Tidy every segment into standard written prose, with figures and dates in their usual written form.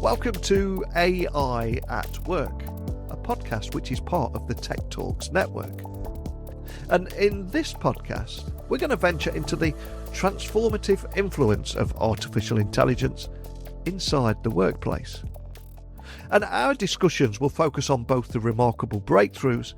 Welcome to AI at Work, a podcast which is part of the Tech Talks network. And in this podcast, we're going to venture into the transformative influence of artificial intelligence inside the workplace. And our discussions will focus on both the remarkable breakthroughs,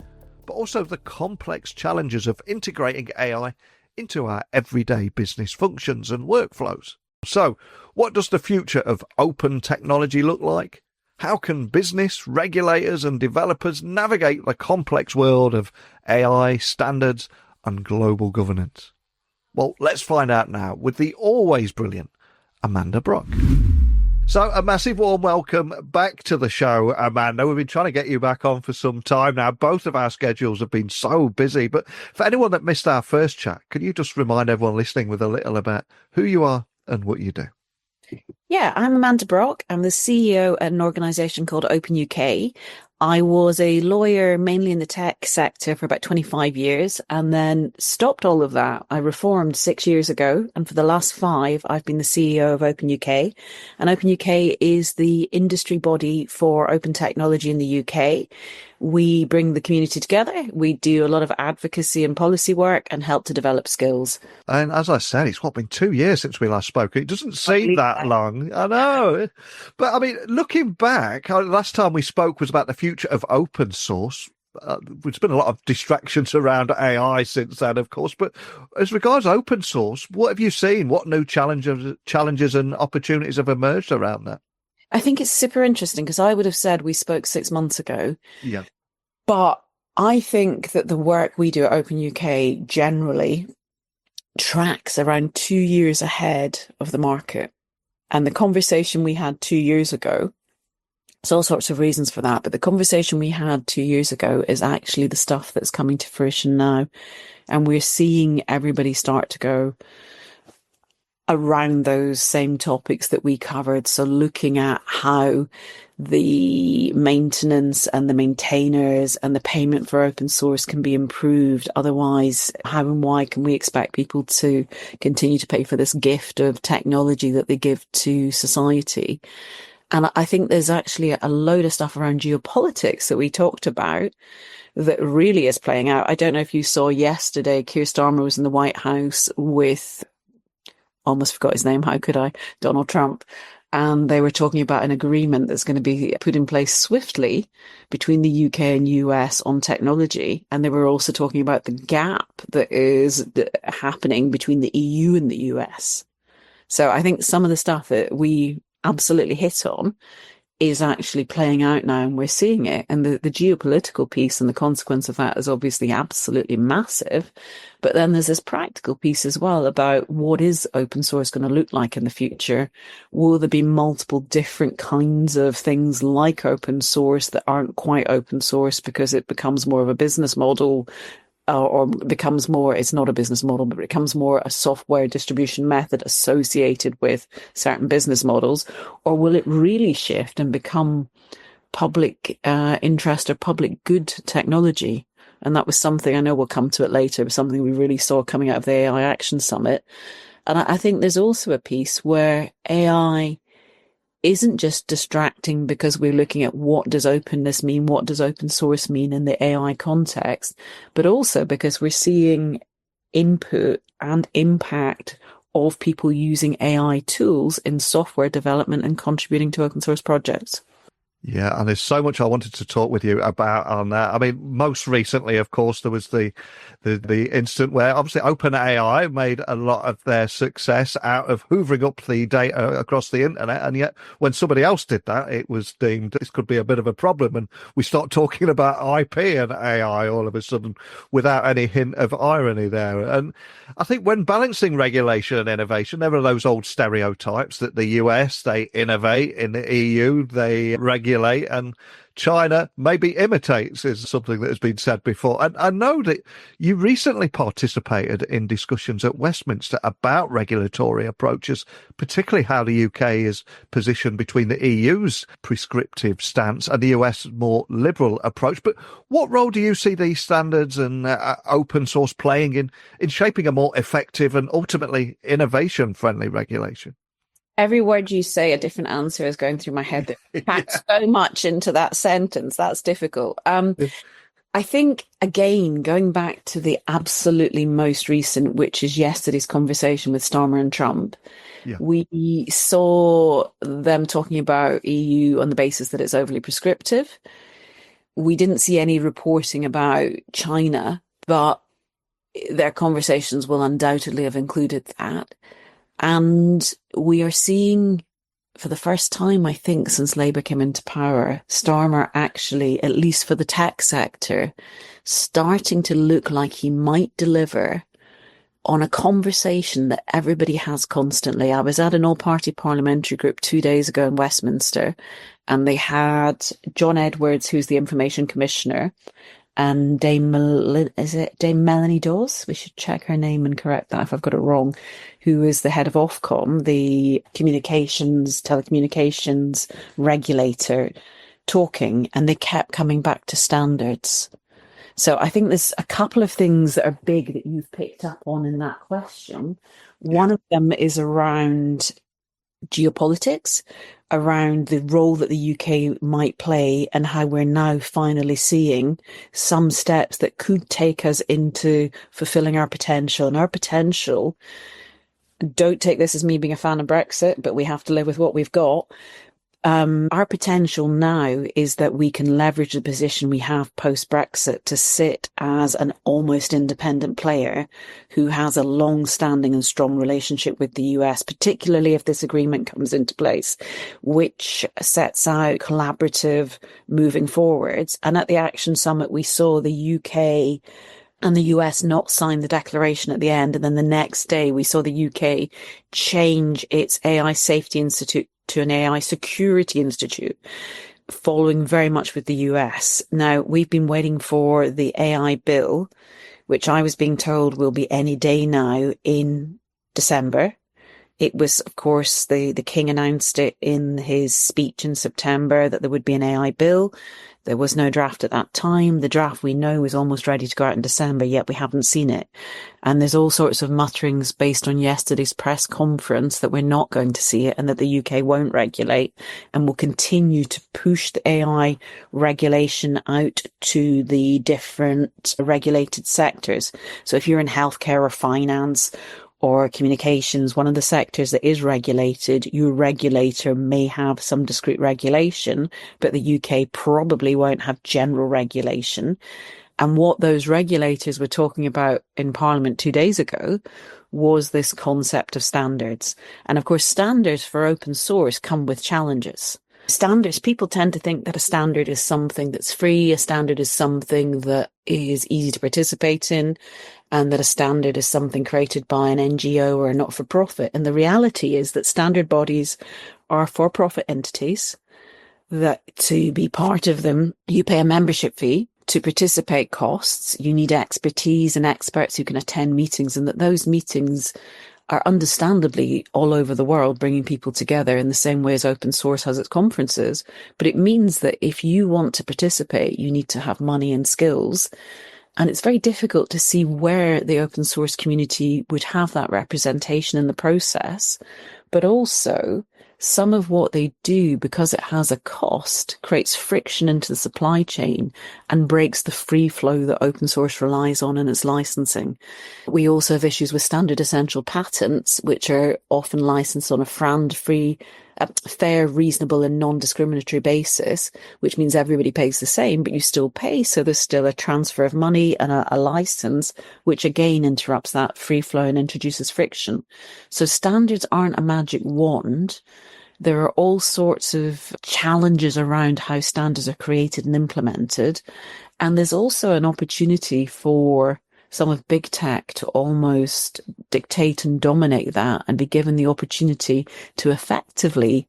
but also the complex challenges of integrating AI into our everyday business functions and workflows. So, what does the future of open technology look like? How can business, regulators and developers navigate the complex world of AI, standards and global governance? Well, let's find out now with the always brilliant Amanda Brock. So a massive warm welcome back to the show, Amanda. We've been trying to get you back on for some time now. Both of our schedules have been so busy. But for anyone that missed our first chat, can you just remind everyone listening with a little about who you are and what you do? Yeah, I'm Amanda Brock. I'm the CEO at an organisation called OpenUK. I was a lawyer mainly in the tech sector for about 25 years and then stopped all of that. I reformed 6 years ago, and for the last 5, I've been the CEO of OpenUK. And OpenUK is the industry body for open technology in the UK. We bring the community together. We do a lot of advocacy and policy work and help to develop skills. And as I said, it's been 2 years since we last spoke. It doesn't seem that long. I know. But I mean, looking back, last time we spoke was about the future of open source. There's been a lot of distractions around AI since then, of course. But as regards open source, what have you seen? What new challenges and opportunities have emerged around that? I think it's super interesting because I would have said we spoke 6 months ago. Yeah. But I think that the work we do at OpenUK generally tracks around 2 years ahead of the market. And the conversation we had 2 years ago, there's all sorts of reasons for that, but the conversation we had 2 years ago is actually the stuff that's coming to fruition now. And we're seeing everybody start to go around those same topics that we covered. So looking at how the maintenance and the maintainers and the payment for open source can be improved. Otherwise, how and why can we expect people to continue to pay for this gift of technology that they give to society? And I think there's actually a load of stuff around geopolitics that we talked about that really is playing out. I don't know if you saw yesterday, Keir Starmer was in the White House with, almost forgot his name, how could I? Donald Trump. And they were talking about an agreement that's going to be put in place swiftly between the UK and US on technology. And they were also talking about the gap that is happening between the EU and the US. So I think some of the stuff that we absolutely hit on is actually playing out now, and we're seeing it. And the geopolitical piece and the consequence of that is obviously absolutely massive. But then there's this practical piece as well about what is open source going to look like in the future. Will there be multiple different kinds of things like open source that aren't quite open source because it becomes more of a business model? Or becomes more, it's not a business model, but it becomes more a software distribution method associated with certain business models? Or will it really shift and become public interest or public good technology? And that was something, I know we'll come to it later, but something we really saw coming out of the AI Action Summit. And I think there's also a piece where AI isn't just distracting because we're looking at what does openness mean, what does open source mean in the AI context, but also because we're seeing input and impact of people using AI tools in software development and contributing to open source projects. Yeah, and there's so much I wanted to talk with you about on that. I mean, most recently, of course, there was the instant where obviously OpenAI made a lot of their success out of hoovering up the data across the internet. And yet when somebody else did that, it was deemed this could be a bit of a problem. And we start talking about IP and AI all of a sudden without any hint of irony there. And I think when balancing regulation and innovation, there are those old stereotypes that the US, they innovate, in the EU, they regulate, and China maybe imitates, is something that has been said before. And I know that you recently participated in discussions at Westminster about regulatory approaches, particularly how the UK is positioned between the EU's prescriptive stance and the US more liberal approach. But what role do you see these standards and open source playing in shaping a more effective and ultimately innovation-friendly regulation? Every word you say, a different answer is going through my head. That packs so much into that sentence. That's difficult. I think, again, going back to the absolutely most recent, which is yesterday's conversation with Starmer and Trump, Yeah. we saw them talking about EU on the basis that it's overly prescriptive. We didn't see any reporting about China, but their conversations will undoubtedly have included that. And we are seeing, for the first time, I think, since Labour came into power, Starmer actually, at least for the tech sector, starting to look like he might deliver on a conversation that everybody has constantly. I was at an all-party parliamentary group 2 days ago in Westminster, and they had John Edwards, who's the Information Commissioner, and Dame Melanie Dawes? We should check her name and correct that if I've got it wrong, who is the head of Ofcom, the telecommunications regulator, talking, and they kept coming back to standards. So I think there's a couple of things that are big that you've picked up on in that question. One of them is around geopolitics, around the role that the UK might play, and how we're now finally seeing some steps that could take us into fulfilling our potential. And our potential, don't take this as me being a fan of Brexit, but we have to live with what we've got. Our potential now is that we can leverage the position we have post-Brexit to sit as an almost independent player who has a long-standing and strong relationship with the US, particularly if this agreement comes into place, which sets out collaborative moving forwards. And at the Action Summit, we saw the UK and the US not sign the declaration at the end. And then the next day, we saw the UK change its AI Safety Institute to an AI Security Institute, following very much with the US. Now, we've been waiting for the AI bill, which I was being told will be any day now in December. It was, of course, the King announced it in his speech in September that there would be an AI bill. There was no draft at that time. The draft we know is almost ready to go out in December, yet we haven't seen it. And there's all sorts of mutterings based on yesterday's press conference that we're not going to see it and that the UK won't regulate and will continue to push the AI regulation out to the different regulated sectors. So if you're in healthcare or finance or communications, one of the sectors that is regulated, your regulator may have some discrete regulation, but the UK probably won't have general regulation. And what those regulators were talking about in Parliament 2 days ago was this concept of standards. And of course, standards for open source come with challenges. Standards, people tend to think that a standard is something that's free, a standard is something that is easy to participate in, and that a standard is something created by an NGO or a not-for-profit. And the reality is that standard bodies are for-profit entities, that to be part of them, you pay a membership fee. To participate costs, you need expertise and experts who can attend meetings, and that those meetings are understandably all over the world, bringing people together in the same way as open source has its conferences. But it means that if you want to participate, you need to have money and skills. And it's very difficult to see where the open source community would have that representation in the process. But also, some of what they do, because it has a cost, creates friction into the supply chain and breaks the free flow that open source relies on in its licensing. We also have issues with standard essential patents, which are often licensed on a FRAND-free, fair, reasonable and non-discriminatory basis, which means everybody pays the same, but you still pay. So there's still a transfer of money and a license, which again interrupts that free flow and introduces friction. So standards aren't a magic wand. There are all sorts of challenges around how standards are created and implemented. And there's also an opportunity for some of big tech to almost dictate and dominate that and be given the opportunity to effectively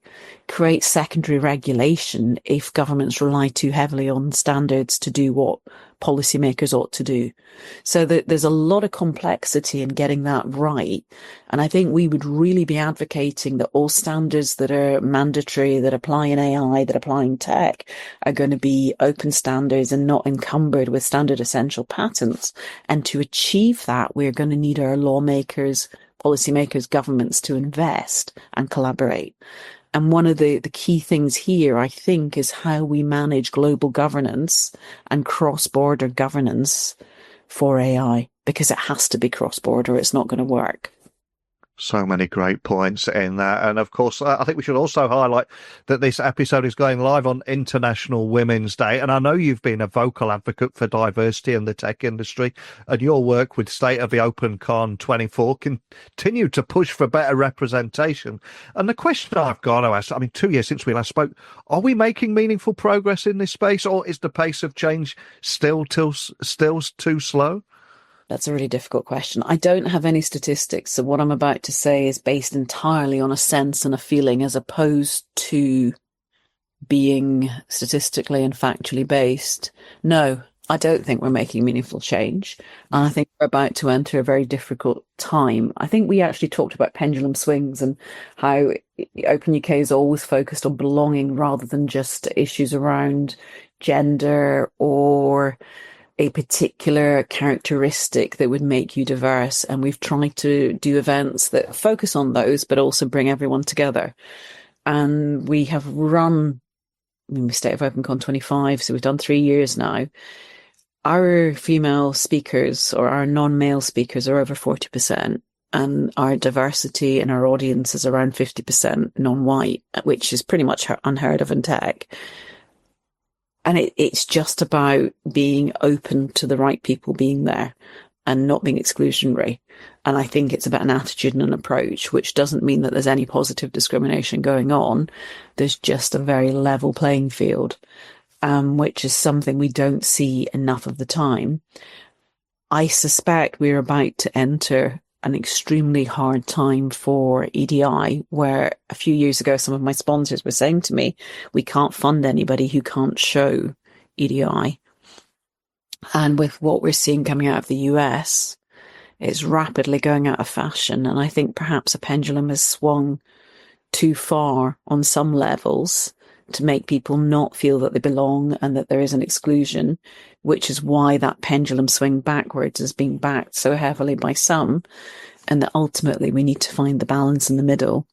create secondary regulation if governments rely too heavily on standards to do what policymakers ought to do. So there's a lot of complexity in getting that right. And I think we would really be advocating that all standards that are mandatory, that apply in AI, that apply in tech, are going to be open standards and not encumbered with standard essential patents. And to achieve that, we're going to need our lawmakers policymakers, governments to invest and collaborate. And one of the key things here, I think, is how we manage global governance and cross-border governance for AI, because it has to be cross-border. It's not going to work. So many great points in that. And of course, I think we should also highlight that this episode is going live on International Women's Day. And I know you've been a vocal advocate for diversity in the tech industry, and your work with State of the Open Con 24 continue to push for better representation. And the question I've got to ask, 2 years since we last spoke, are we making meaningful progress in this space, or is the pace of change still too slow? That's a really difficult question. I don't have any statistics, so what I'm about to say is based entirely on a sense and a feeling, as opposed to being statistically and factually based. No, I don't think we're making meaningful change. And I think we're about to enter a very difficult time. I think we actually talked about pendulum swings and how OpenUK is always focused on belonging rather than just issues around gender or a particular characteristic that would make you diverse. And we've tried to do events that focus on those, but also bring everyone together. And we have run, we State of OpenCon 25, so we've done 3 years now. Our female speakers, or our non-male speakers, are over 40%. And our diversity in our audience is around 50% non-white, which is pretty much unheard of in tech. And it's just about being open to the right people being there and not being exclusionary. And I think it's about an attitude and an approach, which doesn't mean that there's any positive discrimination going on. There's just a very level playing field, which is something we don't see enough of the time. I suspect we're about to enter an extremely hard time for EDI, where a few years ago, some of my sponsors were saying to me, we can't fund anybody who can't show EDI. And with what we're seeing coming out of the US, it's rapidly going out of fashion. And I think perhaps a pendulum has swung too far on some levels to make people not feel that they belong and that there is an exclusion, which is why that pendulum swing backwards is being backed so heavily by some, and that ultimately we need to find the balance in the middle.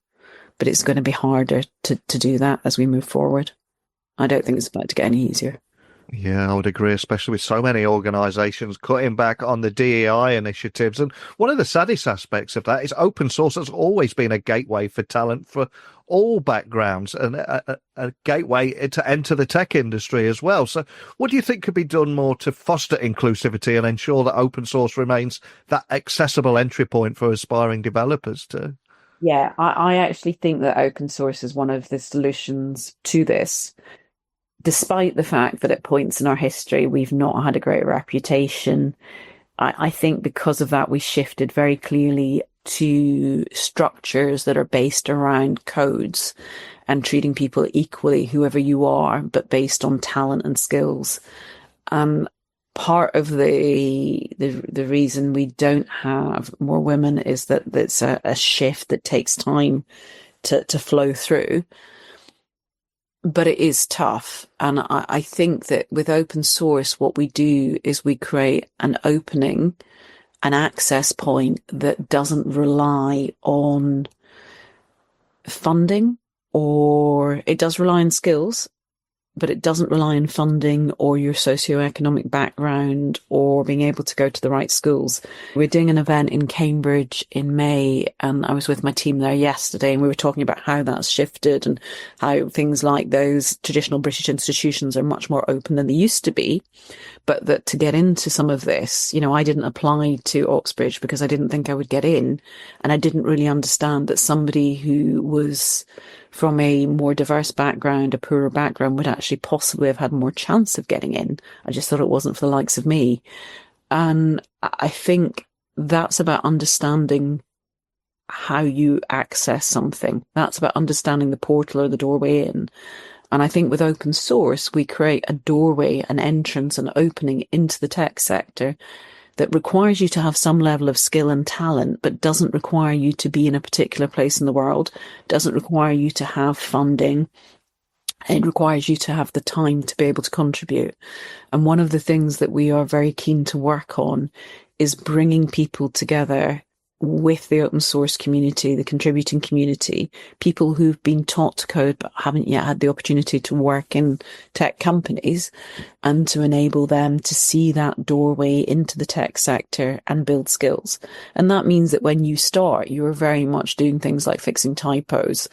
But it's going to be harder to do that as we move forward. I don't think it's about to get any easier. Yeah, I would agree, especially with so many organisations cutting back on the DEI initiatives. And one of the saddest aspects of that is open source has always been a gateway for talent for all backgrounds, and a gateway to enter the tech industry as well. So what do you think could be done more to foster inclusivity and ensure that open source remains that accessible entry point for aspiring developers too? Yeah, I actually think that open source is one of the solutions to this. Despite the fact that at points in our history, we've not had a great reputation, I think because of that, we shifted very clearly to structures that are based around codes and treating people equally, whoever you are, but based on talent and skills. Part of the reason we don't have more women is that it's a shift that takes time to flow through. But it is tough. And I think that with open source, what we do is we create an opening, an access point that doesn't rely on funding, or it does rely on skills, but it doesn't rely on funding or your socioeconomic background or being able to go to the right schools. We're doing an event in Cambridge in May, and I was with my team there yesterday, and we were talking about how that's shifted and how things like those traditional British institutions are much more open than they used to be. But that to get into some of this, I didn't apply to Oxbridge because I didn't think I would get in. And I didn't really understand that somebody who was from a more diverse background, a poorer background, would actually possibly have had more chance of getting in. I just thought it wasn't for the likes of me. And I think that's about understanding how you access something. That's about understanding the portal or the doorway in. And I think with open source, we create a doorway, an entrance, an opening into the tech sector that requires you to have some level of skill and talent, but doesn't require you to be in a particular place in the world, doesn't require you to have funding. It requires you to have the time to be able to contribute. And one of the things that we are very keen to work on is bringing people together with the open source community, the contributing community, people who've been taught to code but haven't yet had the opportunity to work in tech companies, and to enable them to see that doorway into the tech sector and build skills. And that means that when you start, you are very much doing things like fixing typos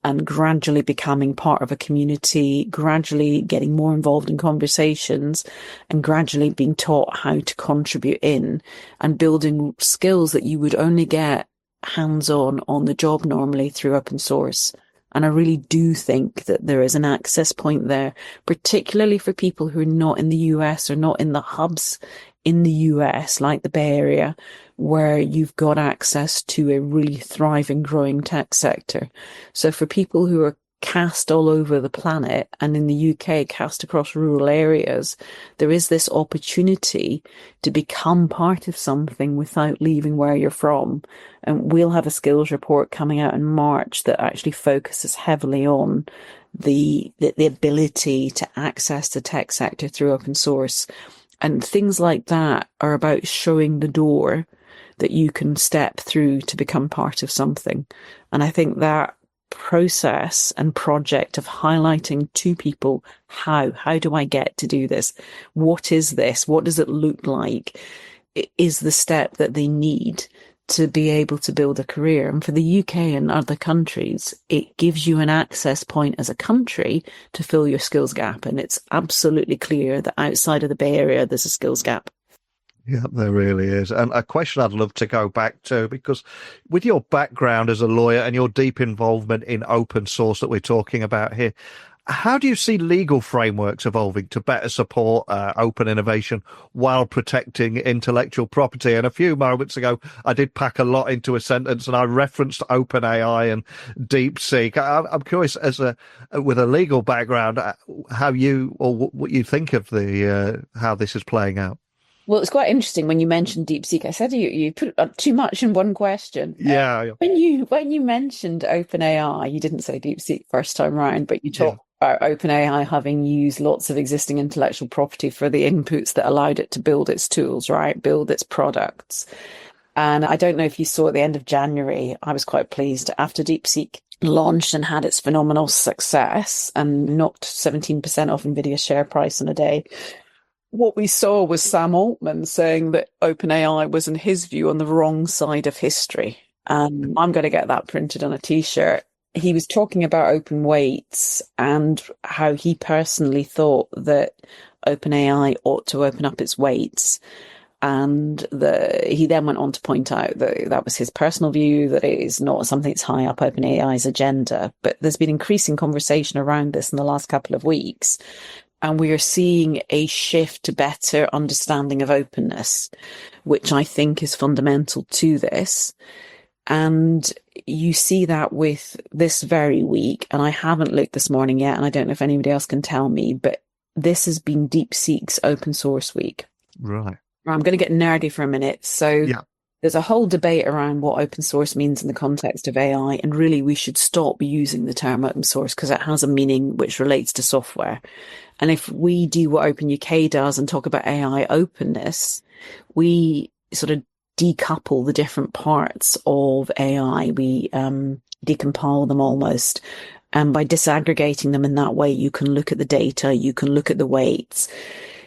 and gradually becoming part of a community, gradually getting more involved in conversations, and gradually being taught how to contribute in and building skills that you would only get hands-on on the job normally through open source. And I really do think that there is an access point there, particularly for people who are not in the US or not in the hubs in the US, like the Bay Area, where you've got access to a really thriving, growing tech sector. So for people who are cast all over the planet, and in the UK cast across rural areas, there is this opportunity to become part of something without leaving where you're from. And we'll have a skills report coming out in March that actually focuses heavily on the ability to access the tech sector through open source. And things like that are about showing the door that you can step through to become part of something. And I think that process and project of highlighting to people, how do I get to do this? What is this? What does it look like? It is the step that they need to be able to build a career. And for the UK and other countries, it gives you an access point as a country to fill your skills gap. And it's absolutely clear that outside of the Bay Area, there's a skills gap. Yeah, there really is. And a question I'd love to go back to, because with your background as a lawyer and your deep involvement in open source that we're talking about here, how do you see legal frameworks evolving to better support open innovation while protecting intellectual property? And a few moments ago, I did pack a lot into a sentence, and I referenced OpenAI and DeepSeek. I'm curious, with a legal background, how you, or what you think of the how this is playing out. Well, it's quite interesting when you mentioned DeepSeek. I said you put too much in one question. Yeah. When you mentioned OpenAI, you didn't say DeepSeek first time round, but you talked about OpenAI having used lots of existing intellectual property for the inputs that allowed it to build its tools, right? Build its products. And I don't know if you saw at the end of January, I was quite pleased after DeepSeek launched and had its phenomenal success and knocked 17% off Nvidia's share price in a day. What we saw was Sam Altman saying that OpenAI was, in his view, on the wrong side of history. And I'm going to get that printed on a T-shirt. He was talking about open weights and how he personally thought that OpenAI ought to open up its weights. And he then went on to point out that that was his personal view, that it is not something that's high up OpenAI's agenda. But there's been increasing conversation around this in the last couple of weeks. And we are seeing a shift to better understanding of openness, which I think is fundamental to this. And you see that with this very week, and I haven't looked this morning yet, and I don't know if anybody else can tell me, but this has been DeepSeek's open source week. Right. I'm going to get nerdy for a minute. So there's a whole debate around what open source means in the context of AI, and really we should stop using the term open source because it has a meaning which relates to software. And if we do what OpenUK does and talk about AI openness, we sort of decouple the different parts of AI. We decompile them almost. And by disaggregating them in that way, you can look at the data, you can look at the weights,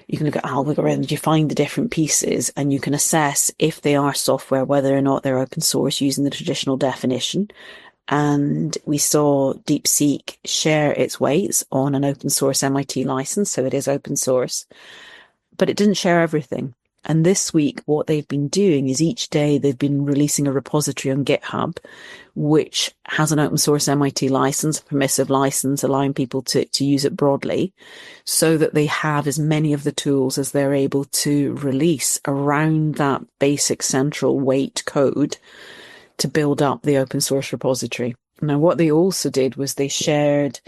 you can look at algorithms, you find the different pieces, and you can assess if they are software, whether or not they're open source using the traditional definition. And we saw DeepSeek share its weights on an open source MIT license, so it is open source, but it didn't share everything. And this week, what they've been doing is each day they've been releasing a repository on GitHub, which has an open source MIT license, a permissive license, allowing people to use it broadly, so that they have as many of the tools as they're able to release around that basic central weight code to build up the open source repository. Now, what they also did was they shared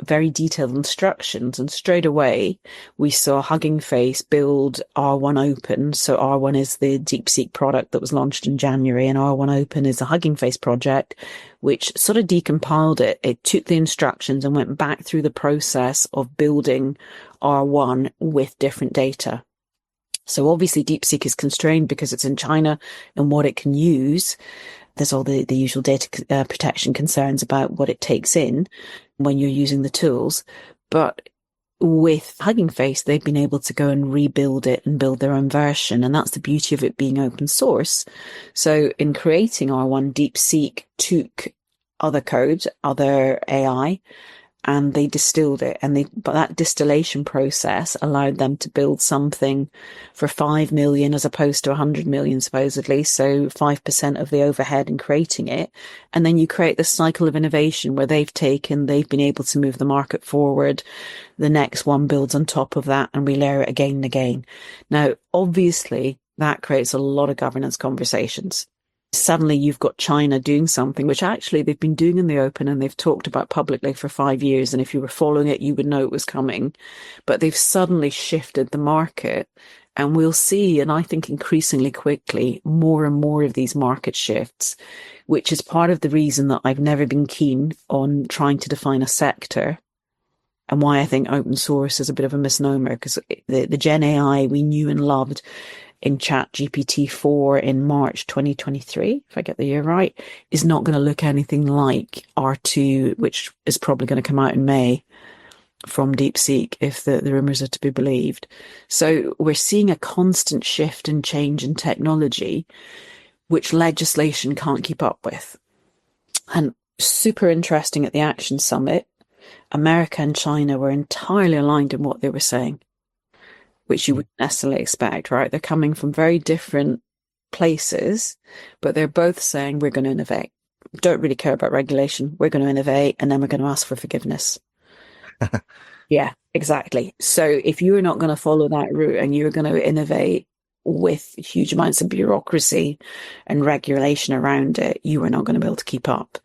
very detailed instructions, and straight away we saw Hugging Face build R1 Open. So R1 is the DeepSeek product that was launched in January, and R1 Open is a Hugging Face project which sort of decompiled it. It took the instructions and went back through the process of building R1 with different data. So obviously DeepSeek is constrained because it's in China and what it can use. There's all the usual data protection concerns about what it takes in when you're using the tools. But with Hugging Face, they've been able to go and rebuild it and build their own version. And that's the beauty of it being open source. So in creating R1, DeepSeek took other code, other AI, and they distilled it. But that distillation process allowed them to build something for 5 million as opposed to 100 million, supposedly. So 5% of the overhead in creating it. And then you create this cycle of innovation where they've been able to move the market forward. The next one builds on top of that and we layer it again and again. Now, obviously that creates a lot of governance conversations. Suddenly you've got China doing something, which actually they've been doing in the open and they've talked about publicly for 5 years. And if you were following it, you would know it was coming. But they've suddenly shifted the market. And we'll see, and I think increasingly quickly, more and more of these market shifts, which is part of the reason that I've never been keen on trying to define a sector. And why I think open source is a bit of a misnomer, because the Gen AI we knew and loved in ChatGPT-4 in March 2023, if I get the year right, is not going to look anything like R2, which is probably going to come out in May from DeepSeek, if the rumours are to be believed. So we're seeing a constant shift and change in technology, which legislation can't keep up with. And super interesting at the Action Summit, America and China were entirely aligned in what they were saying, which you wouldn't necessarily expect, right? They're coming from very different places, but they're both saying we're going to innovate. Don't really care about regulation. We're going to innovate and then we're going to ask for forgiveness. Yeah, exactly. So if you're not going to follow that route and you're going to innovate with huge amounts of bureaucracy and regulation around it, you are not going to be able to keep up.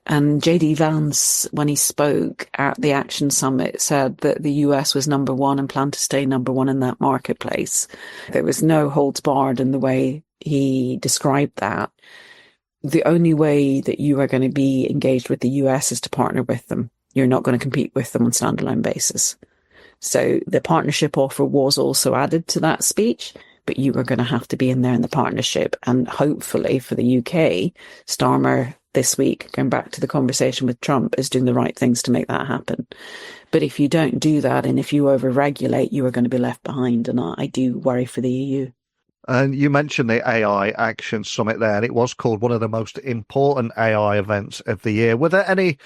And JD Vance, when he spoke at the Action Summit, said that the US was number one and planned to stay number one in that marketplace. There was no holds barred in the way he described that. The only way that you are going to be engaged with the US is to partner with them. You're not going to compete with them on standalone basis. So the partnership offer was also added to that speech, but you are going to have to be in there in the partnership. And hopefully for the UK, Starmer this week, going back to the conversation with Trump, is doing the right things to make that happen. But if you don't do that, and if you over-regulate, you are going to be left behind. And I do worry for the EU. And you mentioned the AI Action Summit there, and it was called one of the most important AI events of the year. Were there any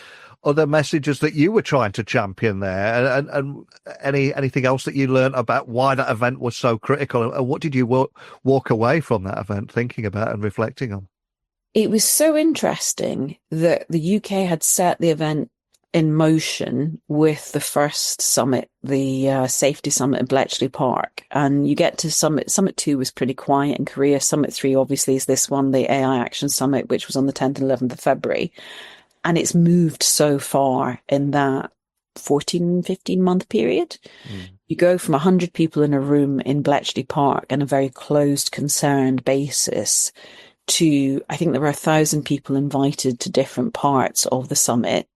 other messages that you were trying to champion there, and anything else that you learned about why that event was so critical? And what did you walk away from that event thinking about and reflecting on? It was so interesting that the UK had set the event in motion with the first summit, the safety summit in Bletchley Park. And you get to Summit 2 was pretty quiet in Korea. Summit 3 obviously is this one, the AI Action Summit, which was on the 10th and 11th of February. And it's moved so far in that 15 month period. You go from 100 people in a room in Bletchley Park on a very closed, concerned basis to, I think there were 1,000 people invited to different parts of the summit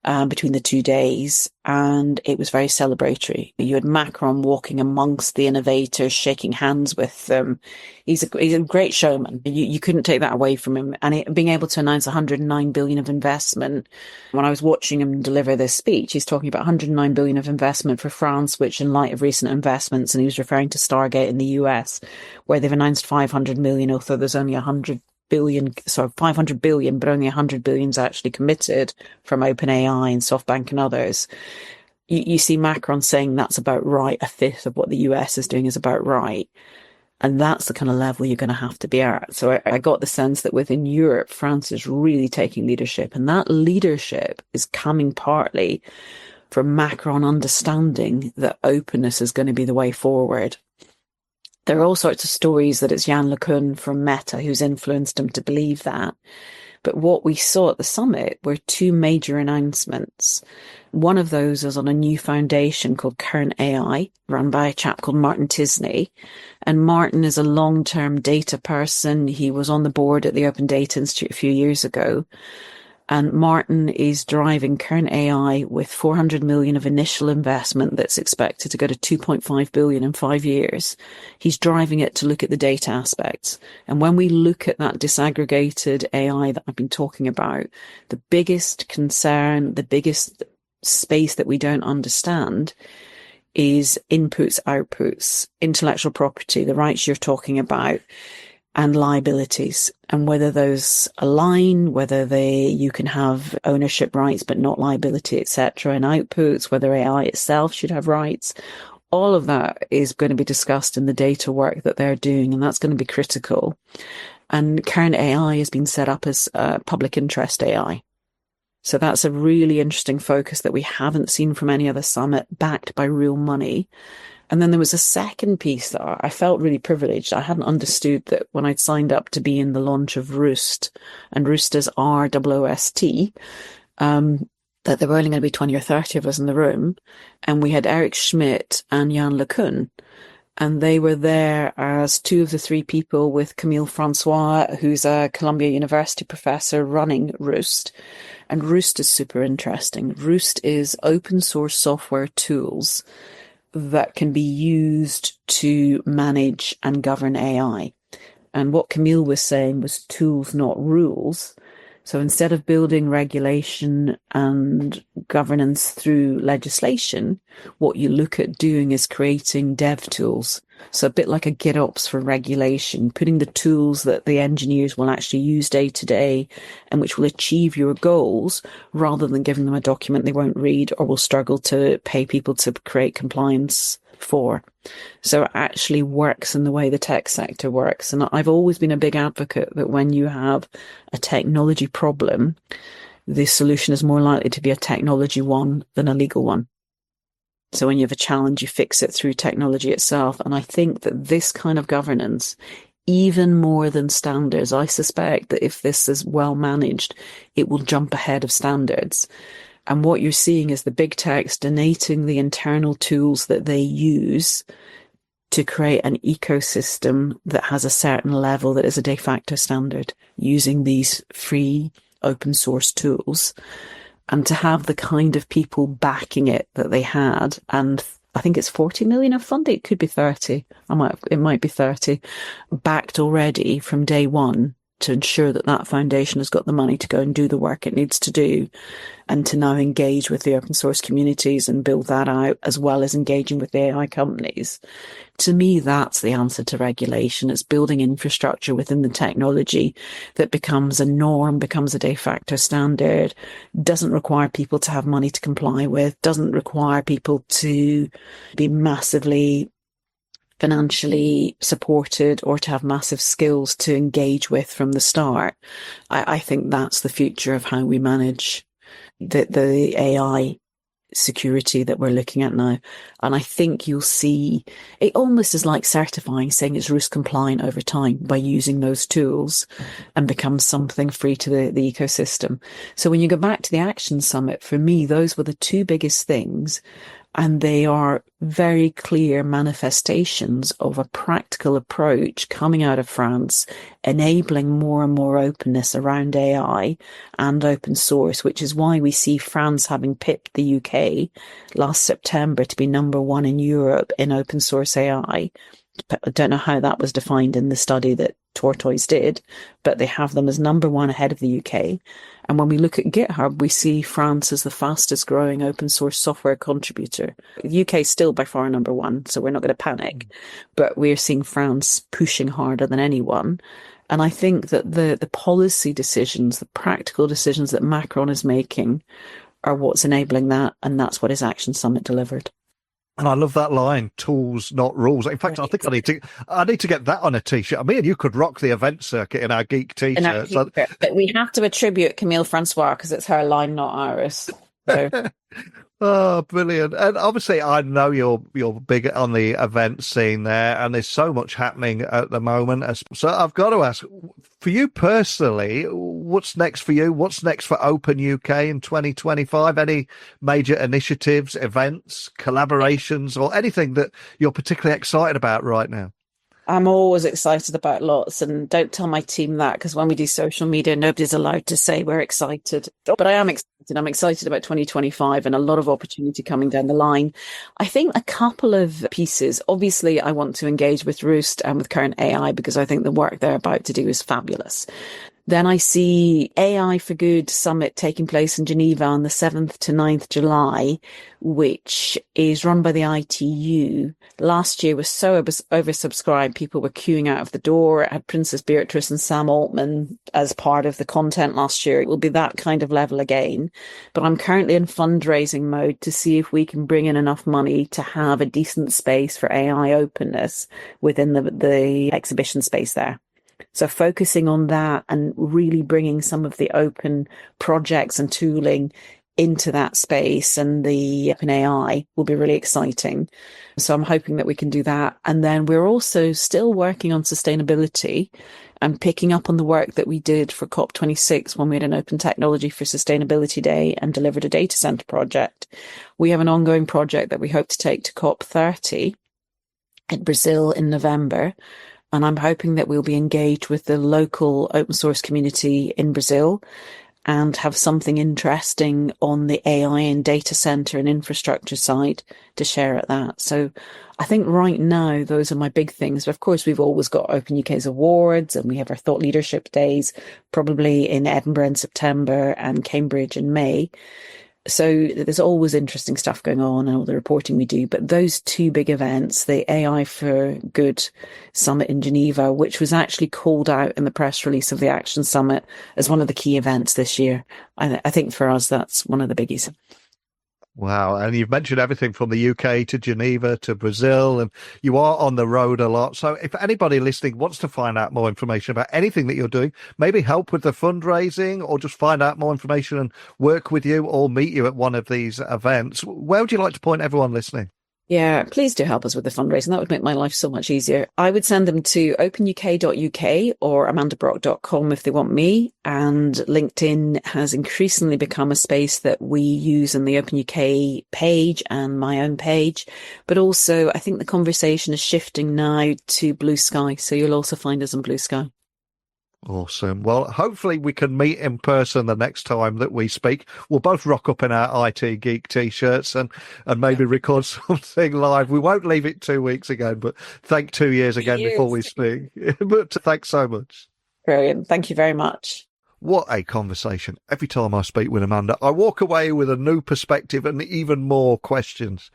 between the 2 days, and it was very celebratory. You had Macron walking amongst the innovators, shaking hands with them. He's a great showman. You couldn't take that away from him. And being able to announce 109 billion of investment. When I was watching him deliver this speech, he's talking about 109 billion of investment for France, which in light of recent investments, and he was referring to Stargate in the US, where they've announced 500 million, although there's only 500 billion, but only 100 billion is actually committed from OpenAI and SoftBank and others. You see Macron saying that's about right. A fifth of what the US is doing is about right. And that's the kind of level you're going to have to be at. So I got the sense that within Europe, France is really taking leadership. And that leadership is coming partly from Macron understanding that openness is going to be the way forward. There are all sorts of stories that it's Yann LeCun from Meta who's influenced him to believe that. But what we saw at the summit were two major announcements. One of those is on a new foundation called Current AI, run by a chap called Martin Tisney. And Martin is a long-term data person. He was on the board at the Open Data Institute a few years ago. And Martin is driving current AI with 400 million of initial investment that's expected to go to 2.5 billion in 5 years. He's driving it to look at the data aspects. And when we look at that disaggregated AI that I've been talking about, the biggest concern, the biggest space that we don't understand is inputs, outputs, intellectual property, the rights you're talking about, and liabilities, and whether those align, whether you can have ownership rights but not liability, etc., and outputs, whether AI itself should have rights. All of that is going to be discussed in the data work that they're doing, and that's going to be critical. And current AI has been set up as public interest AI. So that's a really interesting focus that we haven't seen from any other summit, backed by real money. And then there was a second piece that I felt really privileged. I hadn't understood that when I'd signed up to be in the launch of Roost, and Roost is ROOST, that there were only going to be 20 or 30 of us in the room. And we had Eric Schmidt and Jan LeCun. And they were there as two of the three people with Camille Francois, who's a Columbia University professor running Roost. And Roost is super interesting. Roost is open source software tools that can be used to manage and govern AI. And what Camille was saying was tools, not rules. So instead of building regulation and governance through legislation, what you look at doing is creating dev tools. So a bit like a GitOps for regulation, putting the tools that the engineers will actually use day to day and which will achieve your goals, rather than giving them a document they won't read or will struggle to pay people to create compliance for. So it actually works in the way the tech sector works. And I've always been a big advocate that when you have a technology problem, the solution is more likely to be a technology one than a legal one. So when you have a challenge, you fix it through technology itself. And I think that this kind of governance, even more than standards, I suspect that if this is well managed, it will jump ahead of standards. And what you're seeing is the big techs donating the internal tools that they use to create an ecosystem that has a certain level that is a de facto standard, using these free open source tools. And to have the kind of people backing it that they had, and I think it's 40 million of funding, it could be 30, it might be 30, backed already from day one, to ensure that that foundation has got the money to go and do the work it needs to do, and to now engage with the open source communities and build that out, as well as engaging with the AI companies. To me, that's the answer to regulation. It's building infrastructure within the technology that becomes a norm, becomes a de facto standard, doesn't require people to have money to comply with, doesn't require people to be massively financially supported or to have massive skills to engage with from the start. I think that's the future of how we manage the AI security that we're looking at now. And I think you'll see it almost is like certifying, saying it's Roost compliant over time by using those tools, and becomes something free to the ecosystem. So when you go back to the Action Summit, for me, those were the two biggest things. And they are very clear manifestations of a practical approach coming out of France, enabling more and more openness around AI and open source, which is why we see France having pipped the UK last September to be number one in Europe in open source AI. I don't know how that was defined in the study that Tortoise did, but they have them as number one ahead of the UK. And when we look at GitHub, we see France as the fastest growing open source software contributor. The UK is still by far number one, so we're not going to panic, but we're seeing France pushing harder than anyone. And I think that the policy decisions, the practical decisions that Macron is making are what's enabling that. And that's what his Action Summit delivered. And I love that line, tools, not rules. In fact, I think I need to get that on a T-shirt. I mean, you could rock the event circuit in our geek T-shirts. But we have to attribute Camille Francois because it's her line, not ours. So. Oh, brilliant. And obviously, I know you're big on the event scene there, and there's so much happening at the moment. So I've got to ask, for you personally, what's next for you? What's next for OpenUK in 2025? Any major initiatives, events, collaborations, or anything that you're particularly excited about right now? I'm always excited about lots, and don't tell my team that, because when we do social media, nobody's allowed to say we're excited. But I am excited. I'm excited about 2025 and a lot of opportunity coming down the line. I think a couple of pieces. Obviously, I want to engage with Roost and with current AI because I think the work they're about to do is fabulous. Then I see AI for Good Summit taking place in Geneva on the 7th to 9th July, which is run by the ITU. Last year was so oversubscribed, people were queuing out of the door. It had Princess Beatrice and Sam Altman as part of the content last year. It will be that kind of level again. But I'm currently in fundraising mode to see if we can bring in enough money to have a decent space for AI openness within the exhibition space there. So focusing on that and really bringing some of the open projects and tooling into that space and the open AI will be really exciting. So I'm hoping that we can do that. And then we're also still working on sustainability and picking up on the work that we did for COP26 when we had an Open Technology for Sustainability Day and delivered a data center project. We have an ongoing project that we hope to take to COP30 in Brazil in November. And I'm hoping that we'll be engaged with the local open source community in Brazil and have something interesting on the AI and data center and infrastructure side to share at that. So I think right now, those are my big things. But of course, we've always got OpenUK's awards and we have our thought leadership days, probably in Edinburgh in September and Cambridge in May. So there's always interesting stuff going on and all the reporting we do. But those two big events, the AI for Good Summit in Geneva, which was actually called out in the press release of the Action Summit as one of the key events this year. I think for us, that's one of the biggies. Wow. And you've mentioned everything from the UK to Geneva to Brazil, and you are on the road a lot. So if anybody listening wants to find out more information about anything that you're doing, maybe help with the fundraising or just find out more information and work with you or meet you at one of these events, where would you like to point everyone listening? Yeah, please do help us with the fundraising. That would make my life so much easier. I would send them to openuk.uk or amandabrock.com if they want me. And LinkedIn has increasingly become a space that we use in the OpenUK page and my own page. But also, I think the conversation is shifting now to Blue Sky. So you'll also find us on Blue Sky. Awesome. Well, hopefully we can meet in person the next time that we speak. We'll both rock up in our IT Geek T-shirts and maybe record something live. We won't leave it 2 weeks again, but thank 2 years again before we speak. But thanks so much. Brilliant. Thank you very much. What a conversation. Every time I speak with Amanda, I walk away with a new perspective and even more questions.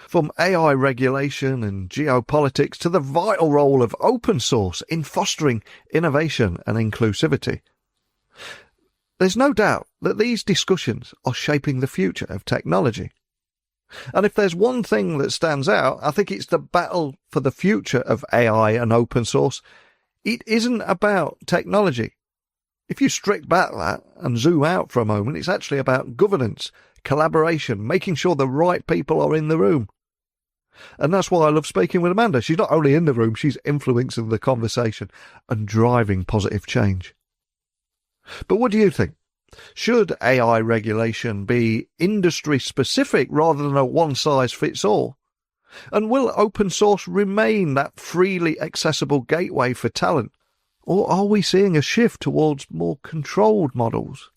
From AI regulation and geopolitics to the vital role of open source in fostering innovation and inclusivity. There's no doubt that these discussions are shaping the future of technology. And if there's one thing that stands out, I think it's the battle for the future of AI and open source. It isn't about technology. If you strip back that and zoom out for a moment, it's actually about governance, collaboration, making sure the right people are in the room. And that's why I love speaking with Amanda. She's not only in the room, she's influencing the conversation and driving positive change. But what do you think? Should AI regulation be industry-specific rather than a one-size-fits-all? And will open source remain that freely accessible gateway for talent? Or are we seeing a shift towards more controlled models?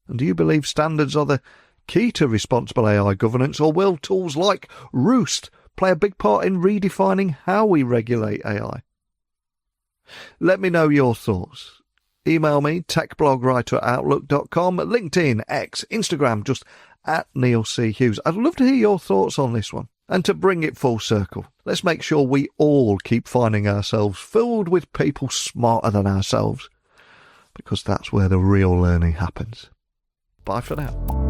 And do you believe standards are the key to responsible AI governance, or will tools like Roost play a big part in redefining how we regulate AI? Let me know your thoughts. Email me, techblogwriter@outlook.com, LinkedIn, X, Instagram, just @NeilC. I'd love to hear your thoughts on this one. And to bring it full circle, let's make sure we all keep finding ourselves filled with people smarter than ourselves, because that's where the real learning happens. Bye for now.